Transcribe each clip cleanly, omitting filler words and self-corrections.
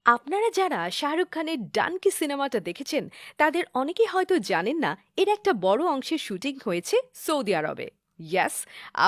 আপনারা যারা শাহরুখ খানের ডানকি সিনেমাটা দেখেছেন তাদের অনেকেই হয়তো জানেন না এর একটা বড় অংশের শুটিং হয়েছে সৌদি আরবে। ইয়াস,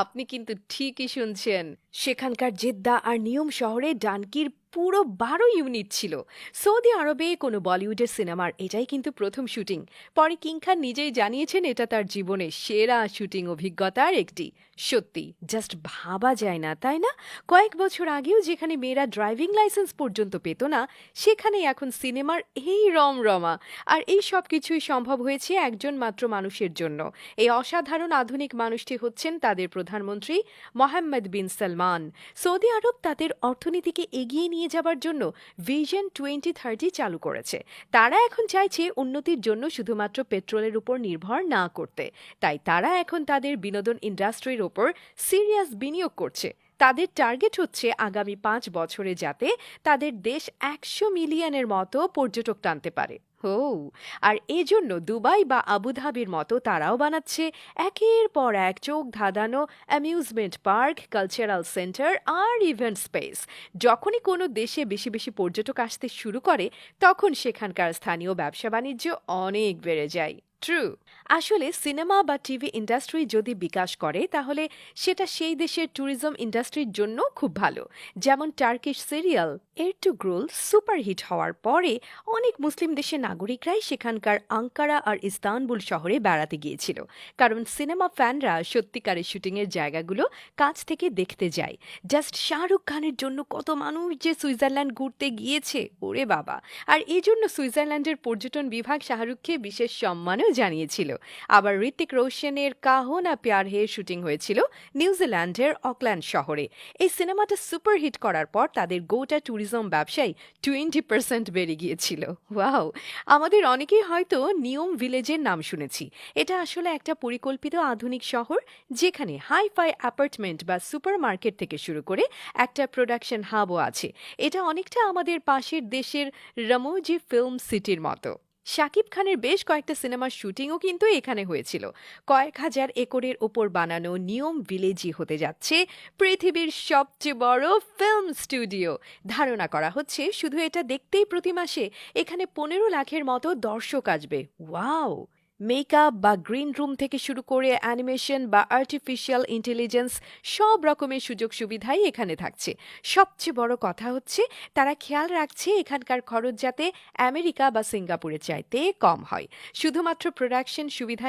আপনি কিন্তু ঠিকই শুনছেন। সেখানকার জেদ্দা আর নিয়ম শহরে ডানকির পুরো 12 ইউনিট ছিল। সৌদি আরবে কোনো বলিউডের সিনেমার এটাই কিন্তু প্রথম শুটিং। পরে কিং খান নিজেই জানিয়েছেন এটা তার জীবনের সেরা শুটিং অভিজ্ঞতার একটি। সত্যি জাস্ট ভাবা যায় না, তাই না? কয়েক বছর আগেও যেখানে মেয়েরা ড্রাইভিং লাইসেন্স পর্যন্ত পেত না, সেখানে এখন সিনেমার এই রমরমা। আর এই সব কিছুই সম্ভব হয়েছে একজন মাত্র মানুষের জন্য। এই অসাধারণ আধুনিক মানুষটি হচ্ছেন তাদের প্রধানমন্ত্রী মোহাম্মদ বিন সালমান। সৌদি আরব তাদের অর্থনীতিকে এগিয়ে নিয়ে যাবার জন্য ভিশন 2030 চালু করেছে। তারা এখন চাইছে উন্নতির জন্য শুধুমাত্র পেট্রোলের উপর নির্ভর না করতে। তাই তারা এখন তাদের বিনোদন ইন্ডাস্ট্রির ওপর সিরিয়াস বিনিয়োগ করছে। তাদের টার্গেট হচ্ছে আগামী 5 বছরে যাতে তাদের দেশ 100 মিলিয়নের মতো পর্যটক টানতে পারে। ও, আর এজন্য দুবাই বা আবুধাবির মতো তারাও বানাচ্ছে একের পর এক চোখ ধাঁধানো অ্যামিউজমেন্ট পার্ক, কালচারাল সেন্টার আর ইভেন্ট স্পেস। যখনই কোনো দেশে বেশি বেশি পর্যটক আসতে শুরু করে, তখন সেখানকার স্থানীয় ব্যবসা বাণিজ্য অনেক বেড়ে যায়। ট্রু। আসলে সিনেমা বা টিভি ইন্ডাস্ট্রি যদি বিকাশ করে তাহলে সেটা সেই দেশের ট্যুরিজম ইন্ডাস্ট্রির জন্য খুব ভালো। যেমন টার্কিশ সিরিয়াল এরটুগ্রুল সুপারহিট হওয়ার পরে অনেক মুসলিম দেশের নাগরিকরাই সেখানকার আঙ্কারা আর ইস্তানবুল শহরে বেড়াতে গিয়েছিল, কারণ সিনেমা ফ্যানরা সত্যিকারের শুটিংয়ের জায়গাগুলো কাছ থেকে দেখতে যায়। জাস্ট শাহরুখ খানের জন্য কত মানুষ যে সুইজারল্যান্ড ঘুরতে গিয়েছে, ওরে বাবা! আর এই জন্য সুইজারল্যান্ডের পর্যটন বিভাগ শাহরুখকে বিশেষ সম্মানও জানিয়েছিল। আবার ঋতিক রোশনের কাহো না প্যার হে শুটিং হয়েছিল নিউজিল্যান্ডের অকল্যান্ড শহরে। এই সিনেমাটা সুপারহিট করার পর তাদের গোটা ট্যুরিজম ব্যবসায় 20% বেড়ে গিয়েছিল। ওয়াও! আমাদের অনেকেই হয়তো নিয়ম ভিলেজের নাম শুনেছি। এটা আসলে একটা পরিকল্পিত আধুনিক শহর যেখানে হাই-ফাই অ্যাপার্টমেন্ট বা সুপারমার্কেট থেকে শুরু করে একটা প্রোডাকশন হাবও আছে। এটা অনেকটা আমাদের পাশের দেশের রামোজি ফিল্ম সিটির মতো। শাকিব খানের বেশ কয়েকটা সিনেমার শুটিংও কিন্তু এখানে হয়েছিল। কয়েক হাজার একরের ওপর বানানো নিয়ম ভিলেজই হতে যাচ্ছে পৃথিবীর সবচেয়ে বড় ফিল্ম স্টুডিও। ধারণা করা হচ্ছে শুধু এটা দেখতেই প্রতি মাসে এখানে 15 লাখের মতো দর্শক আসবে। ওয়াও! মেকআপ বা গ্রিন রুম থেকে শুরু করে অ্যানিমেশন বা আর্টিফিশিয়াল ইন্টেলিজেন্স, সব রকমের সুযোগ সুবিধাই এখানে থাকছে। সবচেয়ে বড় কথা হচ্ছে তারা খেয়াল রাখছে এখানকার খরচ যাতে আমেরিকা বা সিঙ্গাপুরের চাইতে কম হয়। শুধুমাত্র প্রোডাকশন সুবিধা